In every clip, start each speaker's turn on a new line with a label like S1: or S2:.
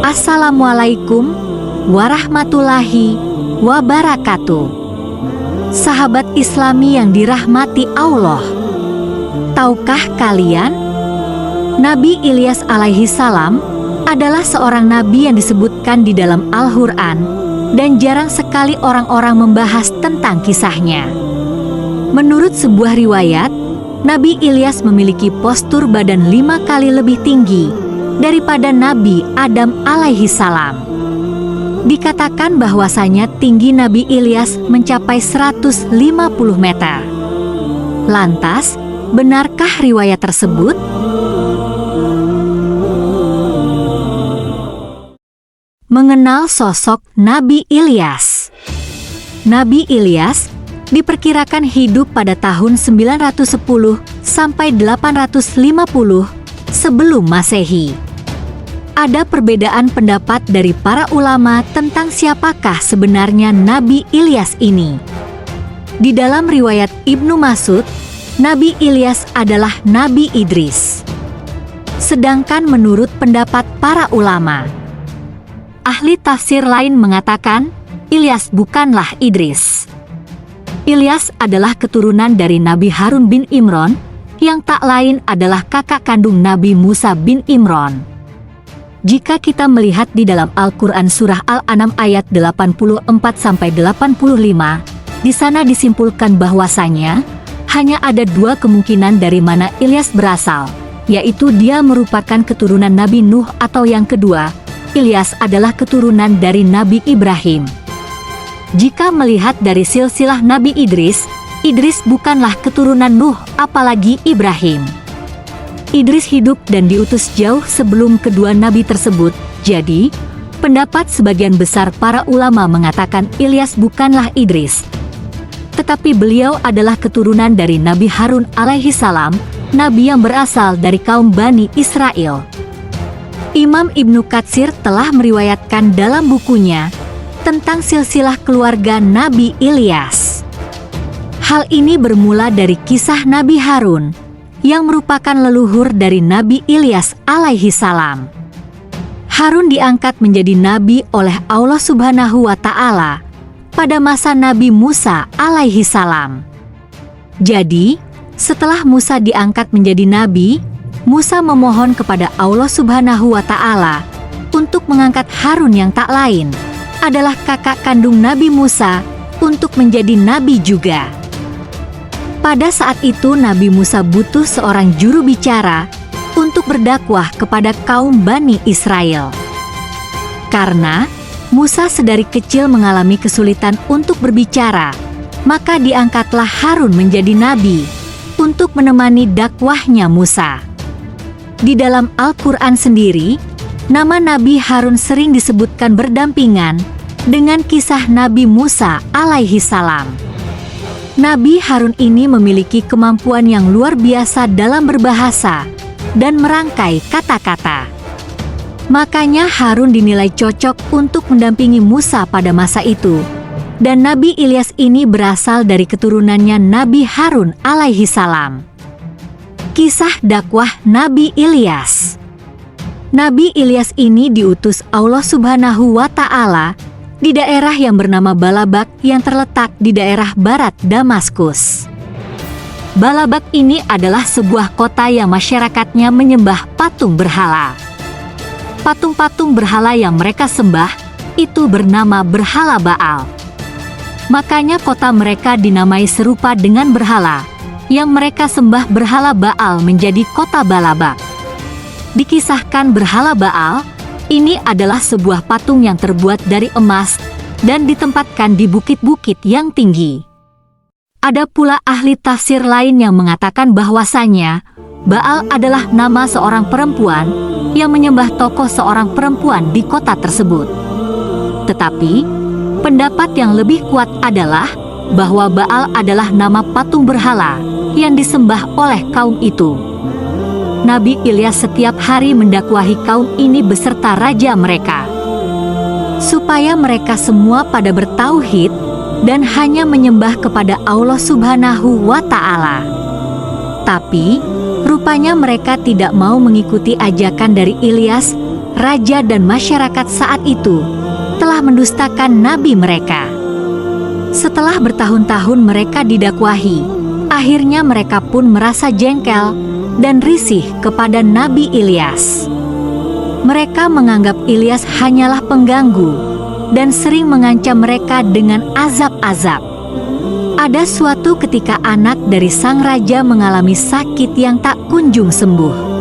S1: Assalamualaikum warahmatullahi wabarakatuh. Sahabat Islami yang dirahmati Allah, tahukah kalian, Nabi Ilyas alaihi salam adalah seorang nabi yang disebutkan di dalam Al-Quran dan jarang sekali orang-orang membahas tentang kisahnya. Menurut sebuah riwayat, Nabi Ilyas memiliki postur badan 5 kali lebih tinggi daripada Nabi Adam alaihi salam. Dikatakan bahwasanya tinggi Nabi Ilyas mencapai 150 meter. Lantas, benarkah riwayat tersebut? Mengenal sosok Nabi Ilyas. Nabi Ilyas diperkirakan hidup pada tahun 910 sampai 850 sebelum Masehi. Ada perbedaan pendapat dari para ulama tentang siapakah sebenarnya Nabi Ilyas ini. Di dalam riwayat Ibnu Mas'ud, Nabi Ilyas adalah Nabi Idris. Sedangkan menurut pendapat para ulama, ahli tafsir lain mengatakan Ilyas bukanlah Idris. Ilyas adalah keturunan dari Nabi Harun bin Imran, yang tak lain adalah kakak kandung Nabi Musa bin Imran. Jika kita melihat di dalam Al-Quran Surah Al-An'am ayat 84-85, di sana disimpulkan bahwasanya hanya ada 2 kemungkinan dari mana Ilyas berasal, yaitu dia merupakan keturunan Nabi Nuh atau yang kedua, Ilyas adalah keturunan dari Nabi Ibrahim. Jika melihat dari silsilah Nabi Idris, Idris bukanlah keturunan Nuh, apalagi Ibrahim. Idris hidup dan diutus jauh sebelum kedua nabi tersebut. Jadi, pendapat sebagian besar para ulama mengatakan Ilyas bukanlah Idris, tetapi beliau adalah keturunan dari Nabi Harun alaihi salam, nabi yang berasal dari kaum Bani Israel. Imam Ibnu Katsir telah meriwayatkan dalam bukunya tentang silsilah keluarga Nabi Ilyas. Hal ini bermula dari kisah Nabi Harun, yang merupakan leluhur dari Nabi Ilyas alaihi salam. Harun diangkat menjadi nabi oleh Allah Subhanahu wa Ta'ala pada masa Nabi Musa alaihi salam. Jadi, setelah Musa diangkat menjadi nabi, Musa memohon kepada Allah Subhanahu wa Ta'ala untuk mengangkat Harun yang tak lain adalah kakak kandung Nabi Musa untuk menjadi nabi juga. Pada saat itu Nabi Musa butuh seorang juru bicara untuk berdakwah kepada kaum Bani Israel. Karena Musa sedari kecil mengalami kesulitan untuk berbicara, maka diangkatlah Harun menjadi nabi untuk menemani dakwahnya Musa. Di dalam Al-Quran sendiri, nama Nabi Harun sering disebutkan berdampingan dengan kisah Nabi Musa alaihi salam. Nabi Harun ini memiliki kemampuan yang luar biasa dalam berbahasa dan merangkai kata-kata. Makanya Harun dinilai cocok untuk mendampingi Musa pada masa itu. Dan Nabi Ilyas ini berasal dari keturunannya Nabi Harun alaihi salam. Kisah dakwah Nabi Ilyas. Nabi Ilyas ini diutus Allah Subhanahu wa Ta'ala di daerah yang bernama Balabak yang terletak di daerah barat Damaskus. Balabak ini adalah sebuah kota yang masyarakatnya menyembah patung berhala. Patung-patung berhala yang mereka sembah itu bernama berhala Baal. Makanya kota mereka dinamai serupa dengan berhala yang mereka sembah berhala Baal menjadi kota Balabak. Dikisahkan berhala Baal ini adalah sebuah patung yang terbuat dari emas dan ditempatkan di bukit-bukit yang tinggi. Ada pula ahli tafsir lain yang mengatakan bahwasanya Baal adalah nama seorang perempuan yang menyembah tokoh seorang perempuan di kota tersebut. Tetapi, pendapat yang lebih kuat adalah bahwa Baal adalah nama patung berhala yang disembah oleh kaum itu. Nabi Ilyas setiap hari mendakwahi kaum ini beserta raja mereka, supaya mereka semua pada bertauhid dan hanya menyembah kepada Allah Subhanahu wa Ta'ala. Tapi, rupanya mereka tidak mau mengikuti ajakan dari Ilyas. Raja dan masyarakat saat itu telah mendustakan nabi mereka. Setelah bertahun-tahun mereka didakwahi, akhirnya mereka pun merasa jengkel dan risih kepada Nabi Ilyas. Mereka menganggap Ilyas hanyalah pengganggu dan sering mengancam mereka dengan azab-azab. Ada suatu ketika anak dari sang raja mengalami sakit yang tak kunjung sembuh.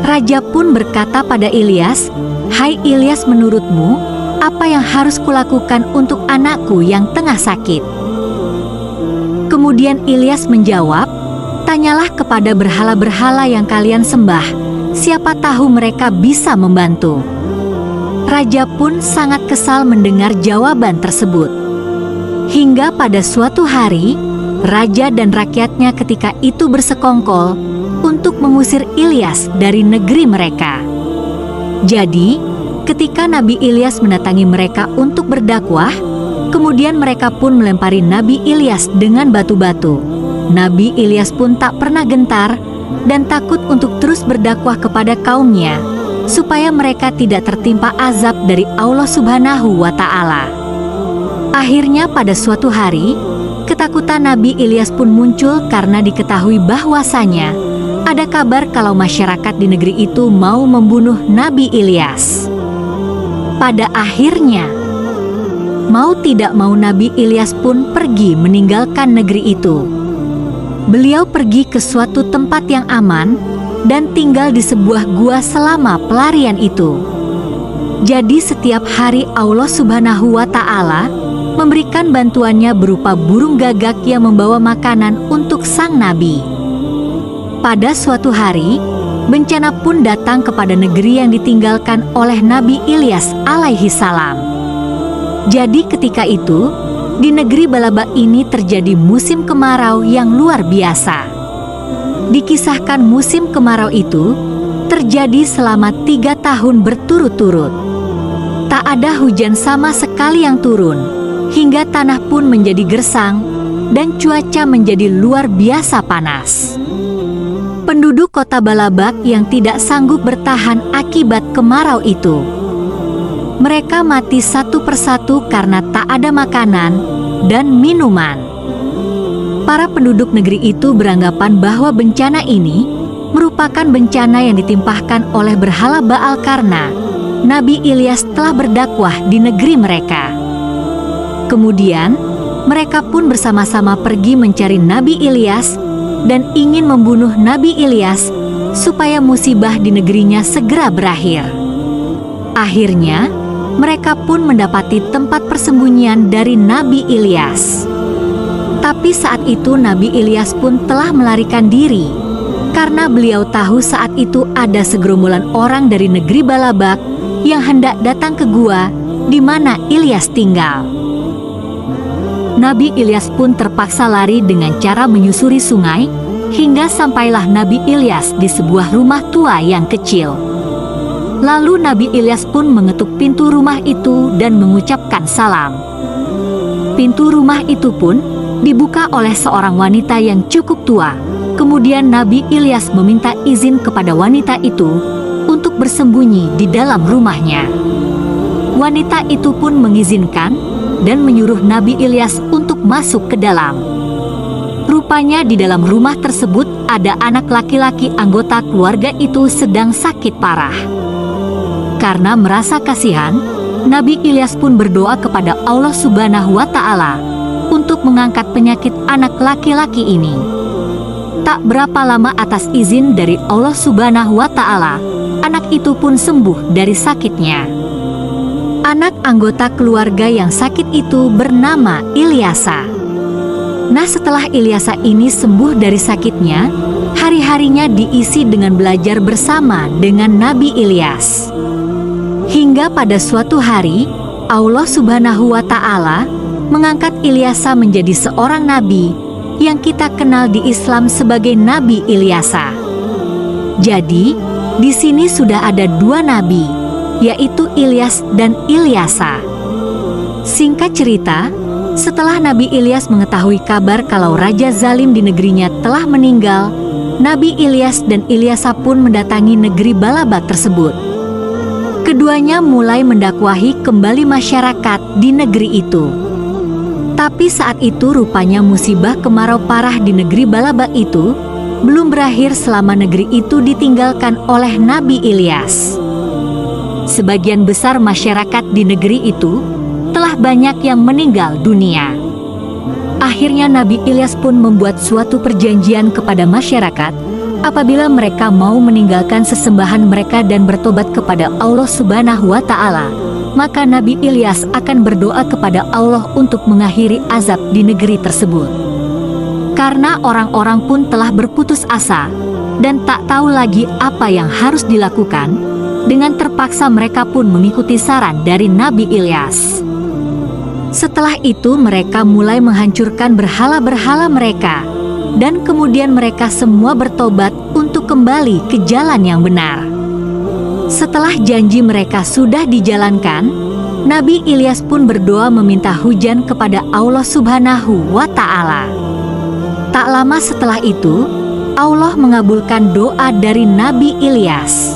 S1: Raja pun berkata pada Ilyas, "Hai Ilyas, menurutmu, apa yang harus kulakukan untuk anakku yang tengah sakit?" Kemudian Ilyas menjawab, "Tanyalah kepada berhala-berhala yang kalian sembah, siapa tahu mereka bisa membantu." Raja pun sangat kesal mendengar jawaban tersebut. Hingga pada suatu hari, raja dan rakyatnya ketika itu bersekongkol untuk mengusir Ilyas dari negeri mereka. Jadi, ketika Nabi Ilyas mendatangi mereka untuk berdakwah, kemudian mereka pun melempari Nabi Ilyas dengan batu-batu. Nabi Ilyas pun tak pernah gentar dan takut untuk terus berdakwah kepada kaumnya, supaya mereka tidak tertimpa azab dari Allah Subhanahu wa Ta'ala. Akhirnya pada suatu hari, ketakutan Nabi Ilyas pun muncul karena diketahui bahwasanya ada kabar kalau masyarakat di negeri itu mau membunuh Nabi Ilyas. Pada akhirnya, mau tidak mau Nabi Ilyas pun pergi meninggalkan negeri itu. Beliau pergi ke suatu tempat yang aman dan tinggal di sebuah gua selama pelarian itu. Jadi setiap hari Allah Subhanahu wa Ta'ala memberikan bantuannya berupa burung gagak yang membawa makanan untuk sang nabi. Pada suatu hari, bencana pun datang kepada negeri yang ditinggalkan oleh Nabi Ilyas alaihi salam. Jadi ketika itu, di negeri Balaba ini terjadi musim kemarau yang luar biasa. Dikisahkan musim kemarau itu terjadi selama 3 tahun berturut-turut. Tak ada hujan sama sekali yang turun, hingga tanah pun menjadi gersang dan cuaca menjadi luar biasa panas. Penduduk kota Balabak yang tidak sanggup bertahan akibat kemarau itu. Mereka mati satu persatu karena tak ada makanan dan minuman. Para penduduk negeri itu beranggapan bahwa bencana ini merupakan bencana yang ditimpahkan oleh berhala Baal karena Nabi Ilyas telah berdakwah di negeri mereka. Kemudian, mereka pun bersama-sama pergi mencari Nabi Ilyas dan ingin membunuh Nabi Ilyas supaya musibah di negerinya segera berakhir. Akhirnya, mereka pun mendapati tempat persembunyian dari Nabi Ilyas. Tapi saat itu Nabi Ilyas pun telah melarikan diri, karena beliau tahu saat itu ada segerombolan orang dari negeri Balabak yang hendak datang ke gua di mana Ilyas tinggal. Nabi Ilyas pun terpaksa lari dengan cara menyusuri sungai, hingga sampailah Nabi Ilyas di sebuah rumah tua yang kecil. Lalu Nabi Ilyas pun mengetuk pintu rumah itu dan mengucapkan salam. Pintu rumah itu pun dibuka oleh seorang wanita yang cukup tua. Kemudian Nabi Ilyas meminta izin kepada wanita itu untuk bersembunyi di dalam rumahnya. Wanita itu pun mengizinkan dan menyuruh Nabi Ilyas untuk masuk ke dalam. Rupanya di dalam rumah tersebut ada anak laki-laki anggota keluarga itu sedang sakit parah. Karena merasa kasihan, Nabi Ilyas pun berdoa kepada Allah Subhanahu wa Ta'ala untuk mengangkat penyakit anak laki-laki ini. Tak berapa lama atas izin dari Allah Subhanahu wa Ta'ala, anak itu pun sembuh dari sakitnya. Anak anggota keluarga yang sakit itu bernama Ilyasa. Nah, setelah Ilyasa ini sembuh dari sakitnya, hari-harinya diisi dengan belajar bersama dengan Nabi Ilyas. Hingga pada suatu hari, Allah Subhanahu wa Ta'ala mengangkat Ilyasa menjadi seorang nabi yang kita kenal di Islam sebagai Nabi Ilyasa. Jadi, di sini sudah ada 2 nabi, yaitu Ilyas dan Ilyasa. Singkat cerita, Setelah Nabi Ilyas mengetahui kabar kalau Raja Zalim di negerinya telah meninggal, Nabi Ilyas dan Ilyasa pun mendatangi negeri Balabak tersebut. Keduanya mulai mendakwahi kembali masyarakat di negeri itu. Tapi saat itu rupanya musibah kemarau parah di negeri Balabak itu belum berakhir selama negeri itu ditinggalkan oleh Nabi Ilyas. Sebagian besar masyarakat di negeri itu telah banyak yang meninggal dunia. Akhirnya Nabi Ilyas pun membuat suatu perjanjian kepada masyarakat, apabila mereka mau meninggalkan sesembahan mereka dan bertobat kepada Allah Subhanahu wa Ta'ala, maka Nabi Ilyas akan berdoa kepada Allah untuk mengakhiri azab di negeri tersebut. Karena orang-orang pun telah berputus asa dan tak tahu lagi apa yang harus dilakukan, dengan terpaksa mereka pun mengikuti saran dari Nabi Ilyas. Setelah itu mereka mulai menghancurkan berhala-berhala mereka, dan kemudian mereka semua bertobat untuk kembali ke jalan yang benar. Setelah janji mereka sudah dijalankan, Nabi Ilyas pun berdoa meminta hujan kepada Allah Subhanahu wa Ta'ala. Tak lama setelah itu, Allah mengabulkan doa dari Nabi Ilyas.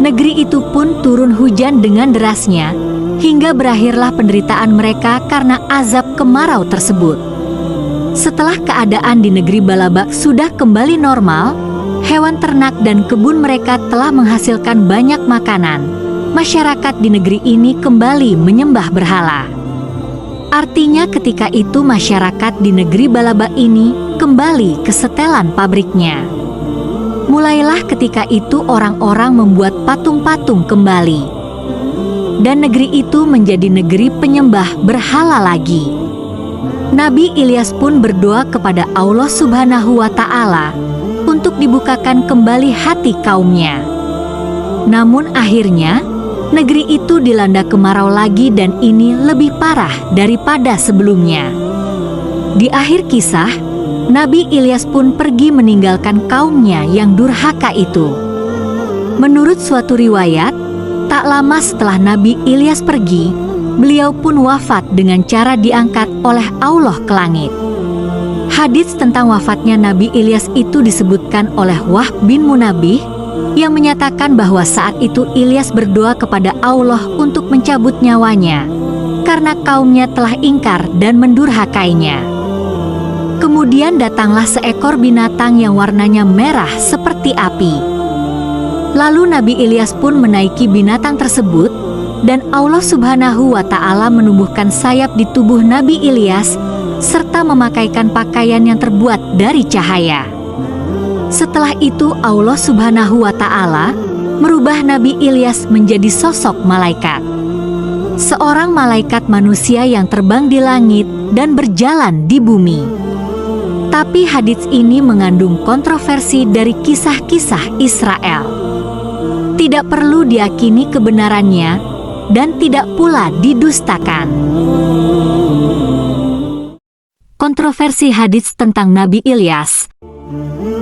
S1: Negeri itu pun turun hujan dengan derasnya, hingga berakhirlah penderitaan mereka karena azab kemarau tersebut. Setelah keadaan di negeri Balabak sudah kembali normal, hewan ternak dan kebun mereka telah menghasilkan banyak makanan. Masyarakat di negeri ini kembali menyembah berhala. Artinya ketika itu masyarakat di negeri Balabak ini kembali ke setelan pabriknya. Mulailah ketika itu orang-orang membuat patung-patung kembali. Dan negeri itu menjadi negeri penyembah berhala lagi. Nabi Ilyas pun berdoa kepada Allah Subhanahu wa Ta'ala untuk dibukakan kembali hati kaumnya. Namun akhirnya negeri itu dilanda kemarau lagi dan ini lebih parah daripada sebelumnya. Di akhir kisah, Nabi Ilyas pun pergi meninggalkan kaumnya yang durhaka itu. Menurut suatu riwayat, tak lama setelah Nabi Ilyas pergi, beliau pun wafat dengan cara diangkat oleh Allah ke langit. Hadits tentang wafatnya Nabi Ilyas itu disebutkan oleh Wahb bin Munabbih, yang menyatakan bahwa saat itu Ilyas berdoa kepada Allah untuk mencabut nyawanya, karena kaumnya telah ingkar dan mendurhakainya. Kemudian datanglah seekor binatang yang warnanya merah seperti api. Lalu Nabi Ilyas pun menaiki binatang tersebut, dan Allah Subhanahu wa Ta'ala menumbuhkan sayap di tubuh Nabi Ilyas, serta memakaikan pakaian yang terbuat dari cahaya. Setelah itu Allah Subhanahu wa Ta'ala merubah Nabi Ilyas menjadi sosok malaikat. Seorang malaikat manusia yang terbang di langit dan berjalan di bumi. Tapi hadits ini mengandung kontroversi dari kisah-kisah Israel. Tidak perlu diyakini kebenarannya dan tidak pula didustakan. Kontroversi hadits tentang Nabi Ilyas.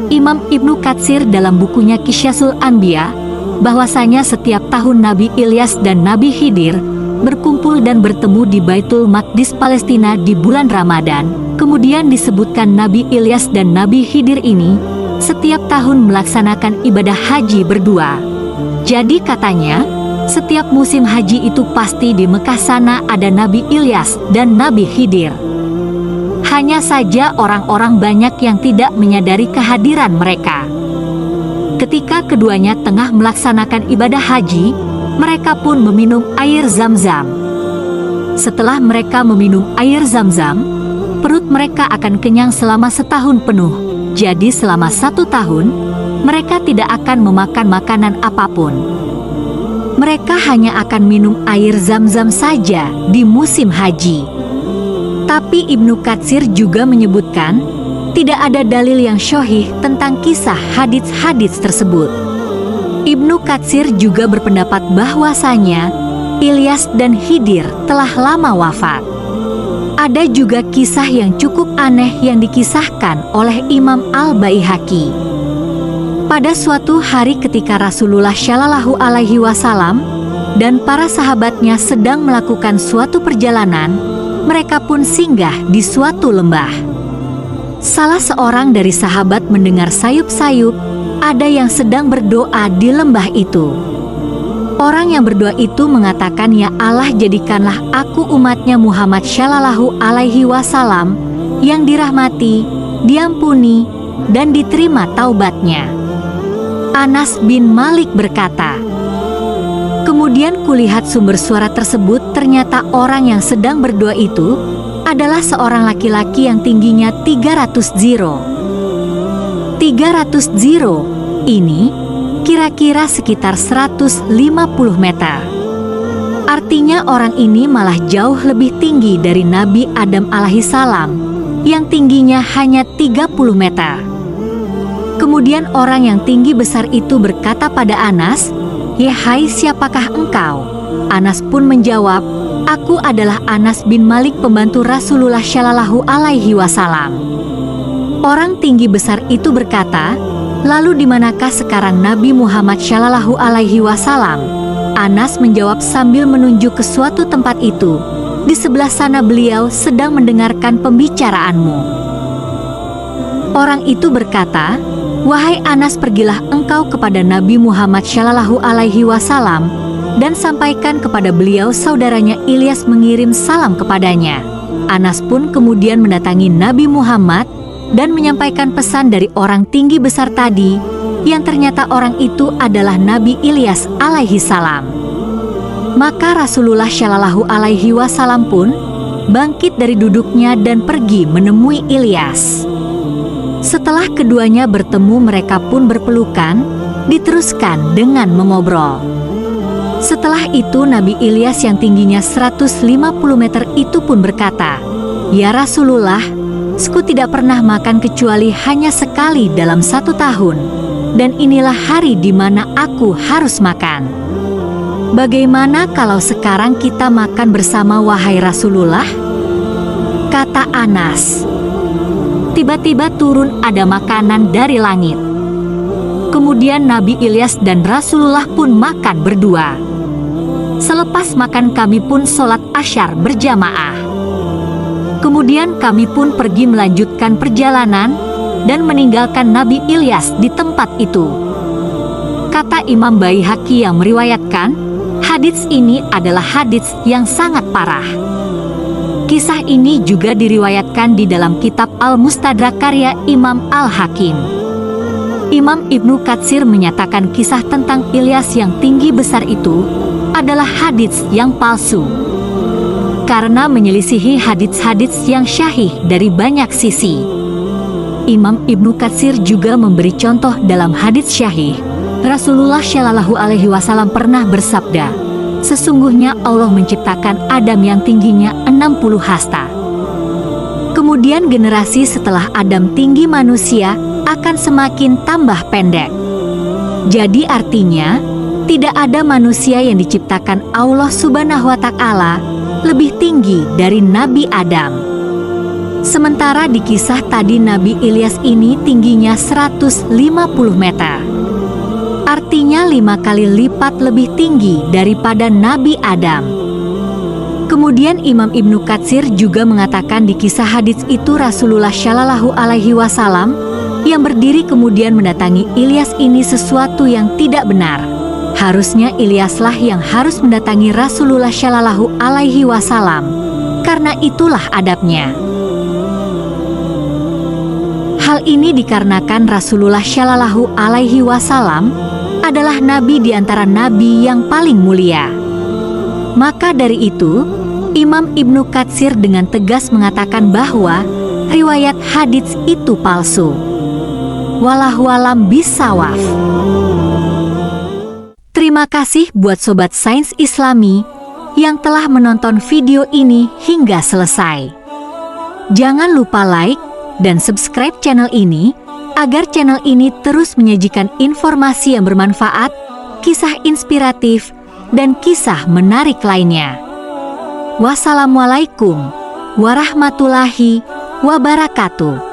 S1: Imam Ibnu Katsir dalam bukunya Qisyasul Anbiya, bahwasanya setiap tahun Nabi Ilyas dan Nabi Khidir berkumpul dan bertemu di Baitul Maqdis Palestina di bulan Ramadan. Kemudian disebutkan Nabi Ilyas dan Nabi Khidir ini setiap tahun melaksanakan ibadah haji berdua. Jadi katanya, setiap musim haji itu pasti di Mekah sana ada Nabi Ilyas dan Nabi Khidir. Hanya saja orang-orang banyak yang tidak menyadari kehadiran mereka. Ketika keduanya tengah melaksanakan ibadah haji, mereka pun meminum air Zam-Zam. Setelah mereka meminum air Zam-Zam, perut mereka akan kenyang selama setahun penuh. Jadi selama 1 tahun, mereka tidak akan memakan makanan apapun. Mereka hanya akan minum air Zam-Zam saja di musim haji. Tapi Ibnu Katsir juga menyebutkan, tidak ada dalil yang syahih tentang kisah hadits-hadits tersebut. Ibnu Katsir juga berpendapat bahwasanya Ilyas dan Khidir telah lama wafat. Ada juga kisah yang cukup aneh yang dikisahkan oleh Imam Al-Baihaqi. Pada suatu hari ketika Rasulullah Shallallahu Alaihi Wasallam dan para sahabatnya sedang melakukan suatu perjalanan, mereka pun singgah di suatu lembah. Salah seorang dari sahabat mendengar sayup-sayup ada yang sedang berdoa di lembah itu. Orang yang berdoa itu mengatakan, "Ya Allah, jadikanlah aku umatnya Muhammad Shallallahu Alaihi Wasallam yang dirahmati, diampuni, dan diterima taubatnya." Anas bin Malik berkata, "Kemudian kulihat sumber suara tersebut, ternyata orang yang sedang berdoa itu adalah seorang laki-laki yang tingginya 300 ziro. 300 ziro ini kira-kira sekitar 150 meter. Artinya orang ini malah jauh lebih tinggi dari Nabi Adam alaihissalam yang tingginya hanya 30 meter. Kemudian orang yang tinggi besar itu berkata pada Anas, "Ya hai, siapakah engkau?" Anas pun menjawab, "Aku adalah Anas bin Malik, pembantu Rasulullah Shallallahu Alaihi Wasallam." Orang tinggi besar itu berkata, "Lalu di manakah sekarang Nabi Muhammad Shallallahu Alaihi Wasallam?" Anas menjawab sambil menunjuk ke suatu tempat itu, "Di sebelah sana beliau sedang mendengarkan pembicaraanmu." Orang itu berkata, "Wahai Anas, pergilah engkau kepada Nabi Muhammad Shallallahu Alaihi Wasallam dan sampaikan kepada beliau saudaranya Ilyas mengirim salam kepadanya." Anas pun kemudian mendatangi Nabi Muhammad dan menyampaikan pesan dari orang tinggi besar tadi, yang ternyata orang itu adalah Nabi Ilyas alaihi salam. Maka Rasulullah Shallallahu Alaihi Wasallam pun bangkit dari duduknya dan pergi menemui Ilyas. Setelah keduanya bertemu, mereka pun berpelukan, diteruskan dengan mengobrol. Setelah itu Nabi Ilyas yang tingginya 150 meter itu pun berkata, "Ya Rasulullah, aku tidak pernah makan kecuali hanya sekali dalam 1 tahun, dan inilah hari di mana aku harus makan. Bagaimana kalau sekarang kita makan bersama, wahai Rasulullah?" Kata Anas, "Tiba-tiba turun ada makanan dari langit. Kemudian Nabi Ilyas dan Rasulullah pun makan berdua. Selepas makan kami pun sholat asyar berjamaah. Kemudian kami pun pergi melanjutkan perjalanan dan meninggalkan Nabi Ilyas di tempat itu." Kata Imam Baihaqi yang meriwayatkan, hadits ini adalah hadits yang sangat parah. Kisah ini juga diriwayatkan di dalam kitab Al-Mustadrak karya Imam Al-Hakim. Imam Ibnu Katsir menyatakan kisah tentang Ilyas yang tinggi besar itu adalah hadits yang palsu, karena menyelisihi hadits-hadits yang syahih dari banyak sisi. Imam Ibnu Katsir juga memberi contoh dalam hadits syahih, Rasulullah Shallallahu Alaihi Wasallam pernah bersabda, "Sesungguhnya Allah menciptakan Adam yang tingginya 60 hasta. Kemudian generasi setelah Adam tinggi manusia akan semakin tambah pendek." Jadi artinya, tidak ada manusia yang diciptakan Allah Subhanahu wa Ta'ala lebih tinggi dari Nabi Adam. Sementara di kisah tadi Nabi Ilyas ini tingginya 150 meter. Artinya 5 kali lipat lebih tinggi daripada Nabi Adam. Kemudian Imam Ibnu Katsir juga mengatakan di kisah hadits itu Rasulullah Shallallahu Alaihi Wasallam yang berdiri kemudian mendatangi Ilyas ini sesuatu yang tidak benar. Harusnya Ilyaslah yang harus mendatangi Rasulullah Shallallahu Alaihi Wasallam, karena itulah adabnya. Hal ini dikarenakan Rasulullah Shallallahu Alaihi Wasallam adalah nabi di antara nabi yang paling mulia. Maka dari itu, Imam Ibnu Katsir dengan tegas mengatakan bahwa riwayat hadits itu palsu. Wallahu a'lam bishawab. Terima kasih buat Sobat Sains Islami yang telah menonton video ini hingga selesai. Jangan lupa like dan subscribe channel ini agar channel ini terus menyajikan informasi yang bermanfaat, kisah inspiratif, dan kisah menarik lainnya. Wassalamualaikum warahmatullahi wabarakatuh.